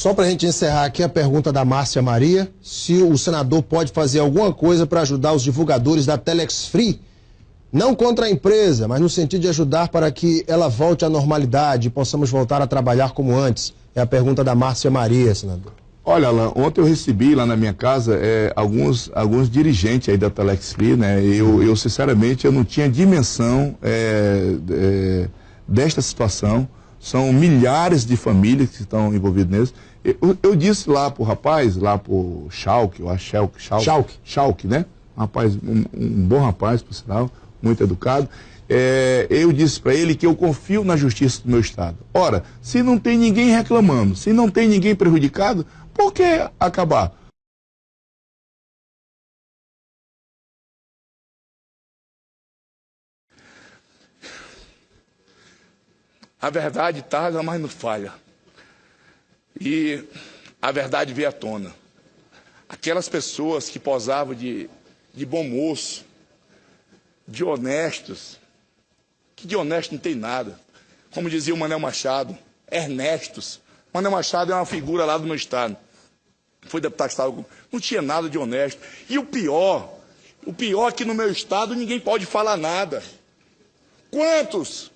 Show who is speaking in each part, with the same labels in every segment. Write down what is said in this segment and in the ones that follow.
Speaker 1: Só para a gente encerrar aqui a pergunta da Márcia Maria, se o senador pode fazer alguma coisa para ajudar os divulgadores da Telex Free, não contra a empresa, mas no sentido de ajudar para que ela volte à normalidade e possamos voltar a trabalhar como antes. É a pergunta da Márcia Maria, senador.
Speaker 2: Olha, Alan, ontem eu recebi lá na minha casa alguns dirigentes aí da Telex Free, né? Eu sinceramente, eu não tinha dimensão desta situação. São milhares de famílias que estão envolvidas nisso. Eu disse lá pro rapaz, lá pro Schalke, eu acho Schalke, né? Um bom rapaz, por sinal, muito educado. Eu disse para ele que eu confio na justiça do meu estado. Ora, se não tem ninguém reclamando, se não tem ninguém prejudicado, por que acabar?
Speaker 3: A verdade tarda, mas não falha. E a verdade veio à tona. Aquelas pessoas que posavam de bom moço, de honestos, que de honesto não tem nada. Como dizia o Manel Machado, Ernestos. Manel Machado é uma figura lá do meu estado. Foi deputado estadual, não tinha nada de honesto. E o pior é que no meu estado ninguém pode falar nada. Quantos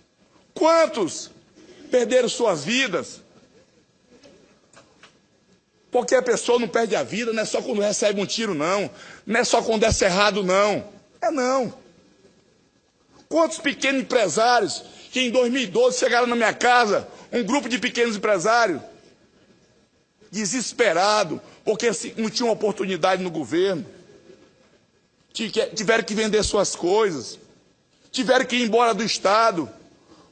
Speaker 3: perderam suas vidas? Porque a pessoa não perde a vida, não é só quando recebe um tiro, não. Não é só quando é cerrado, não. Não. Quantos pequenos empresários que em 2012 chegaram na minha casa, um grupo de pequenos empresários, desesperado, porque não tinham oportunidade no governo, tiveram que vender suas coisas, tiveram que ir embora do estado,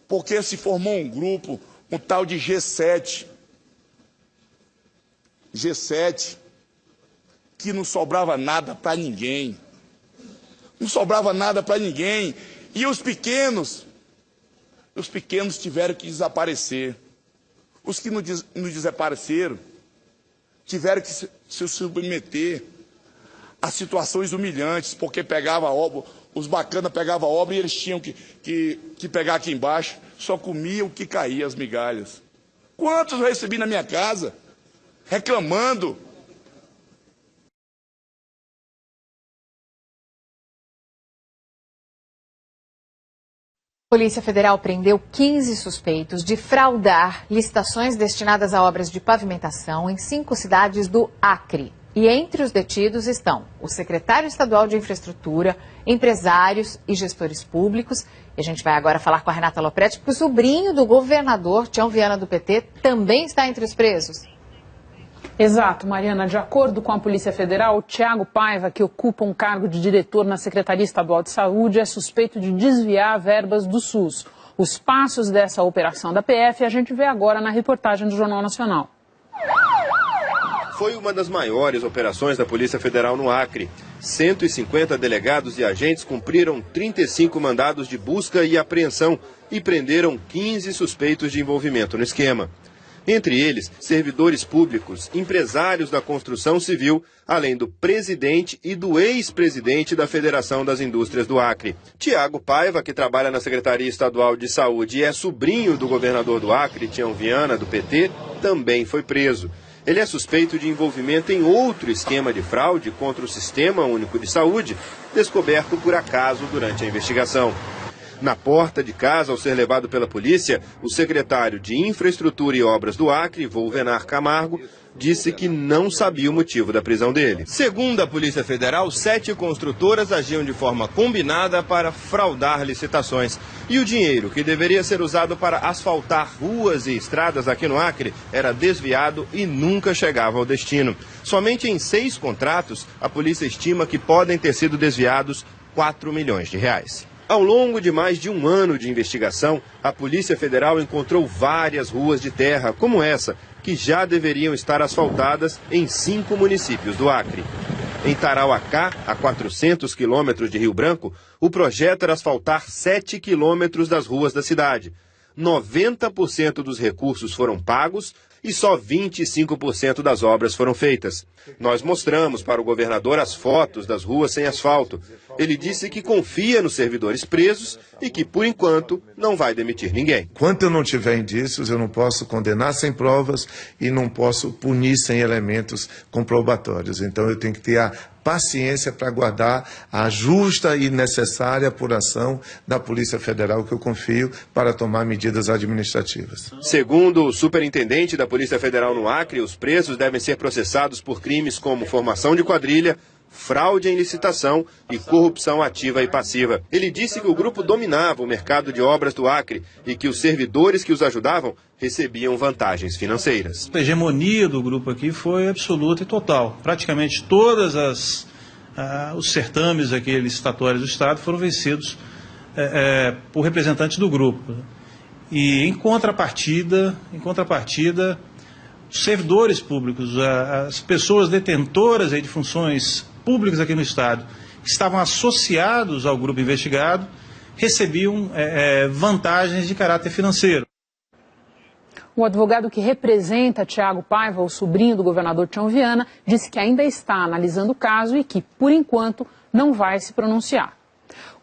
Speaker 3: porque se formou um grupo, um tal de G7, que não sobrava nada para ninguém. Não sobrava nada para ninguém. E os pequenos tiveram que desaparecer. Os que não desapareceram tiveram que se submeter a situações humilhantes, porque pegava a obra, os bacanas pegavam a obra e eles tinham que pegar aqui embaixo, só comia o que caía, as migalhas. Quantos eu recebi na minha casa, reclamando?
Speaker 4: Polícia Federal prendeu 15 suspeitos de fraudar licitações destinadas a obras de pavimentação em 5 cidades do Acre. E entre os detidos estão o secretário estadual de Infraestrutura, empresários e gestores públicos. E a gente vai agora falar com a Renata Lopretti, porque o sobrinho do governador, Tião Viana do PT, também está entre os presos.
Speaker 5: Exato, Mariana. De acordo com a Polícia Federal, o Tiago Paiva, que ocupa um cargo de diretor na Secretaria Estadual de Saúde, é suspeito de desviar verbas do SUS. Os passos dessa operação da PF a gente vê agora na reportagem do Jornal Nacional.
Speaker 6: Foi uma das maiores operações da Polícia Federal no Acre. 150 delegados e agentes cumpriram 35 mandados de busca e apreensão e prenderam 15 suspeitos de envolvimento no esquema. Entre eles, servidores públicos, empresários da construção civil, além do presidente e do ex-presidente da Federação das Indústrias do Acre. Tiago Paiva, que trabalha na Secretaria Estadual de Saúde e é sobrinho do governador do Acre, Tião Viana, do PT, também foi preso. Ele é suspeito de envolvimento em outro esquema de fraude contra o Sistema Único de Saúde, descoberto por acaso durante a investigação. Na porta de casa, ao ser levado pela polícia, o secretário de Infraestrutura e Obras do Acre, Volvenar Camargo, disse que não sabia o motivo da prisão dele. Segundo a Polícia Federal, 7 construtoras agiam de forma combinada para fraudar licitações. E o dinheiro, que deveria ser usado para asfaltar ruas e estradas aqui no Acre, era desviado e nunca chegava ao destino. Somente em 6 contratos, a polícia estima que podem ter sido desviados R$4 milhões. Ao longo de mais de um ano de investigação, a Polícia Federal encontrou várias ruas de terra, como essa, que já deveriam estar asfaltadas em 5 municípios do Acre. Em Tarauacá, a 400 quilômetros de Rio Branco, o projeto era asfaltar 7 quilômetros das ruas da cidade. 90% dos recursos foram pagos e só 25% das obras foram feitas. Nós mostramos para o governador as fotos das ruas sem asfalto. Ele disse que confia nos servidores presos e que, por enquanto, não vai demitir ninguém.
Speaker 7: Enquanto eu não tiver indícios, eu não posso condenar sem provas e não posso punir sem elementos comprobatórios. Então eu tenho que ter a paciência para aguardar a justa e necessária apuração da Polícia Federal, que eu confio, para tomar medidas administrativas.
Speaker 6: Segundo o superintendente da Polícia Federal no Acre, os presos devem ser processados por crimes como formação de quadrilha, fraude em licitação e corrupção ativa e passiva. Ele disse que o grupo dominava o mercado de obras do Acre e que os servidores que os ajudavam recebiam vantagens financeiras.
Speaker 8: A hegemonia do grupo aqui foi absoluta e total. Praticamente todas os certames aqui licitatórios do Estado foram vencidos por representantes do grupo. E em contrapartida, os servidores públicos, as pessoas detentoras de funções públicas aqui no Estado, que estavam associados ao grupo investigado, recebiam vantagens de caráter financeiro.
Speaker 5: O advogado que representa Tiago Paiva, o sobrinho do governador Tião Viana, disse que ainda está analisando o caso e que, por enquanto, não vai se pronunciar.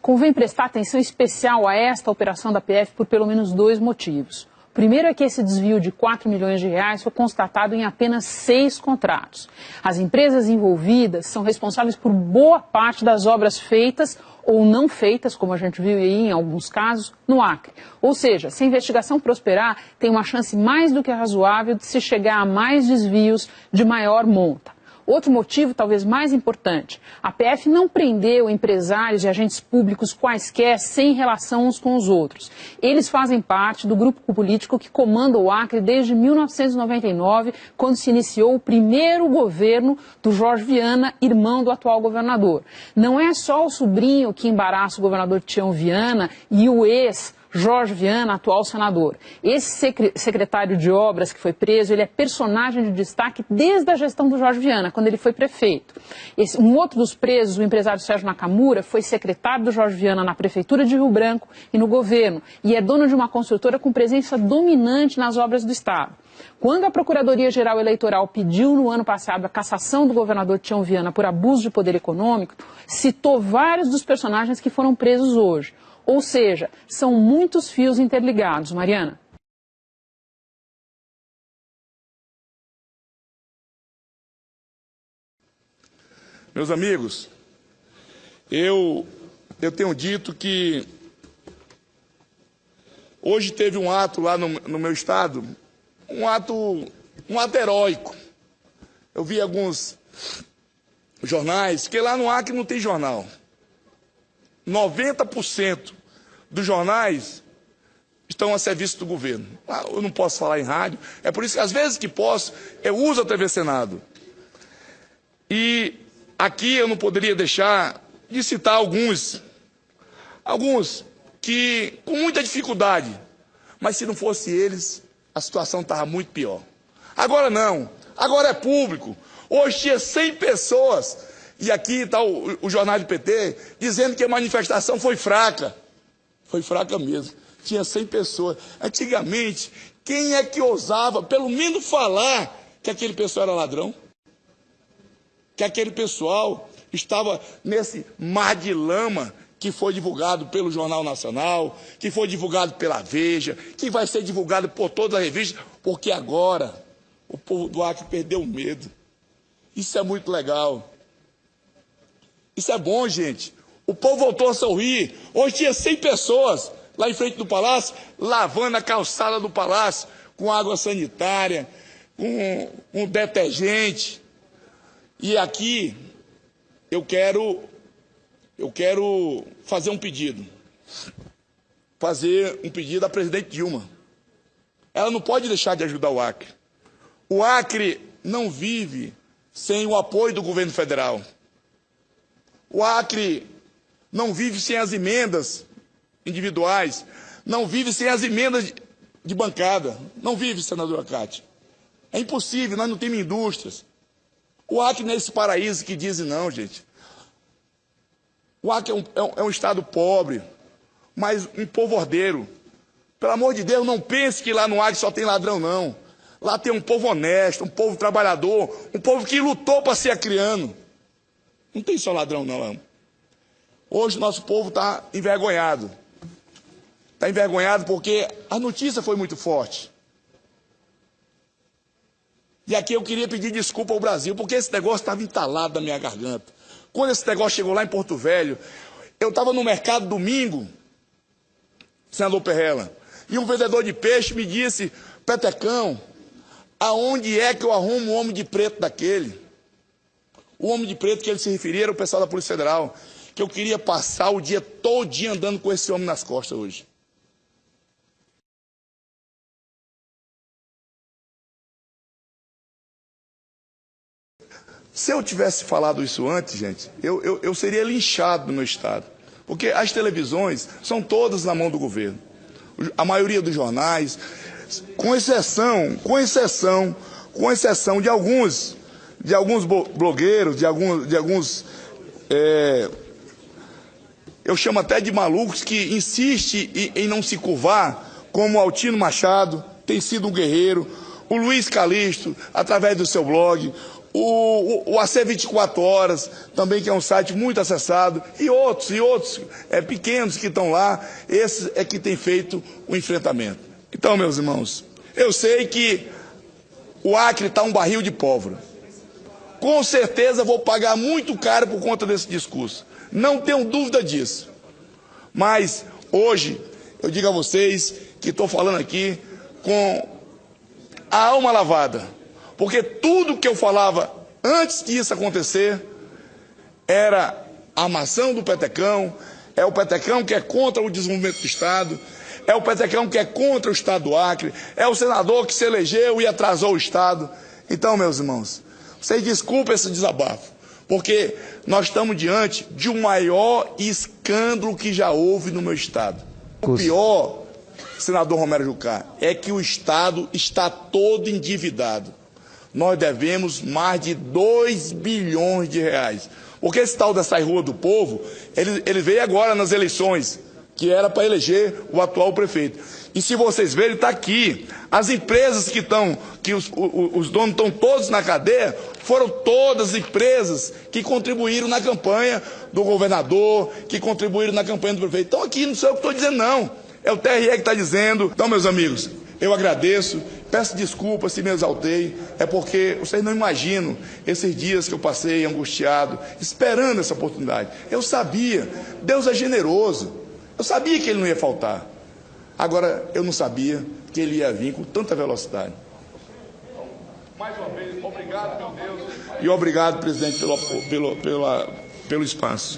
Speaker 5: Convém prestar atenção especial a esta operação da PF por pelo menos 2 motivos. O primeiro é que esse desvio de 4 milhões de reais foi constatado em apenas 6 contratos. As empresas envolvidas são responsáveis por boa parte das obras feitas ou não feitas, como a gente viu aí em alguns casos, no Acre. Ou seja, se a investigação prosperar, tem uma chance mais do que razoável de se chegar a mais desvios de maior monta. Outro motivo, talvez mais importante, a PF não prendeu empresários e agentes públicos quaisquer sem relação uns com os outros. Eles fazem parte do grupo político que comanda o Acre desde 1999, quando se iniciou o primeiro governo do Jorge Viana, irmão do atual governador. Não é só o sobrinho que embaraça o governador Tião Viana e o Jorge Viana, atual senador. Esse secretário de obras que foi preso, ele é personagem de destaque desde a gestão do Jorge Viana, quando ele foi prefeito. Um outro dos presos, o empresário Sérgio Nakamura, foi secretário do Jorge Viana na prefeitura de Rio Branco e no governo, e é dono de uma construtora com presença dominante nas obras do Estado. Quando a Procuradoria-Geral Eleitoral pediu no ano passado a cassação do governador Tião Viana por abuso de poder econômico, citou vários dos personagens que foram presos hoje. Ou seja, são muitos fios interligados. Mariana.
Speaker 3: Meus amigos, eu tenho dito que hoje teve um ato lá no meu estado, um ato heróico. Eu vi alguns jornais, que lá no Acre não tem jornal. 90% dos jornais estão a serviço do governo. Eu não posso falar em rádio, é por isso que às vezes que posso, eu uso a TV Senado. E aqui eu não poderia deixar de citar alguns que com muita dificuldade, mas se não fosse eles, a situação estava muito pior. Agora não, agora é público. Hoje tinha 100 pessoas. E aqui está o jornal do PT dizendo que a manifestação foi fraca. Foi fraca mesmo. Tinha 100 pessoas. Antigamente, quem é que ousava, pelo menos, falar que aquele pessoal era ladrão? Que aquele pessoal estava nesse mar de lama que foi divulgado pelo Jornal Nacional, que foi divulgado pela Veja, que vai ser divulgado por toda a revista, porque agora o povo do Acre perdeu o medo. Isso é muito legal. Isso é bom, gente. O povo voltou a sorrir. Hoje tinha 100 pessoas lá em frente do palácio, lavando a calçada do palácio, com água sanitária, com detergente. E aqui eu quero fazer um pedido. Fazer um pedido à presidente Dilma. Ela não pode deixar de ajudar o Acre. O Acre não vive sem o apoio do governo federal. O Acre não vive sem as emendas individuais, não vive sem as emendas de bancada. Não vive, senadora Cátia. É impossível, nós não temos indústrias. O Acre não é esse paraíso que dizem não, gente. O Acre é um estado pobre, mas um povo ordeiro. Pelo amor de Deus, não pense que lá no Acre só tem ladrão, não. Lá tem um povo honesto, um povo trabalhador, um povo que lutou para ser acriano. Não tem só ladrão, não. Hoje o nosso povo está envergonhado. Está envergonhado porque a notícia foi muito forte. E aqui eu queria pedir desculpa ao Brasil, porque esse negócio estava entalado na minha garganta. Quando esse negócio chegou lá em Porto Velho, eu estava no mercado domingo, senador Perrella, e um vendedor de peixe me disse: Petecão, aonde é que eu arrumo um homem de preto daquele? O homem de preto que ele se referia era o pessoal da Polícia Federal, que eu queria passar o dia todinho andando com esse homem nas costas hoje. Se eu tivesse falado isso antes, gente, eu seria linchado no meu estado. Porque as televisões são todas na mão do governo. A maioria dos jornais, com exceção de alguns blogueiros, de alguns eu chamo até de malucos que insistem em não se curvar, como o Altino Machado, tem sido um guerreiro, o Luiz Calixto, através do seu blog, o AC 24 Horas, também, que é um site muito acessado, e outros pequenos que estão lá, esses é que tem feito o enfrentamento. Então, meus irmãos, eu sei que o Acre está um barril de pólvora. Com certeza vou pagar muito caro por conta desse discurso. Não tenho dúvida disso. Mas hoje eu digo a vocês que estou falando aqui com a alma lavada. Porque tudo que eu falava antes disso acontecer era a armação do Petecão, é o Petecão que é contra o desenvolvimento do Estado, é o Petecão que é contra o Estado do Acre, é o senador que se elegeu e atrasou o Estado. Então, meus irmãos, vocês desculpem esse desabafo, porque nós estamos diante de um maior escândalo que já houve no meu Estado. O pior, senador Romero Jucá, é que o Estado está todo endividado. Nós devemos mais de 2 bilhões de reais. Porque esse tal dessa Rua do Povo, ele veio agora nas eleições, que era para eleger o atual prefeito. E se vocês verem, está aqui. As empresas que os donos estão todos na cadeia, foram todas empresas que contribuíram na campanha do governador, que contribuíram na campanha do prefeito. Então aqui não sou eu que estou dizendo, não. É o TRE que está dizendo. Então, meus amigos, eu agradeço, peço desculpas se me exaltei, é porque vocês não imaginam esses dias que eu passei angustiado, esperando essa oportunidade. Eu sabia, Deus é generoso, eu sabia que Ele não ia faltar. Agora, eu não sabia que Ele ia vir com tanta velocidade. Mais uma vez, obrigado, meu Deus. E obrigado, presidente, pelo espaço.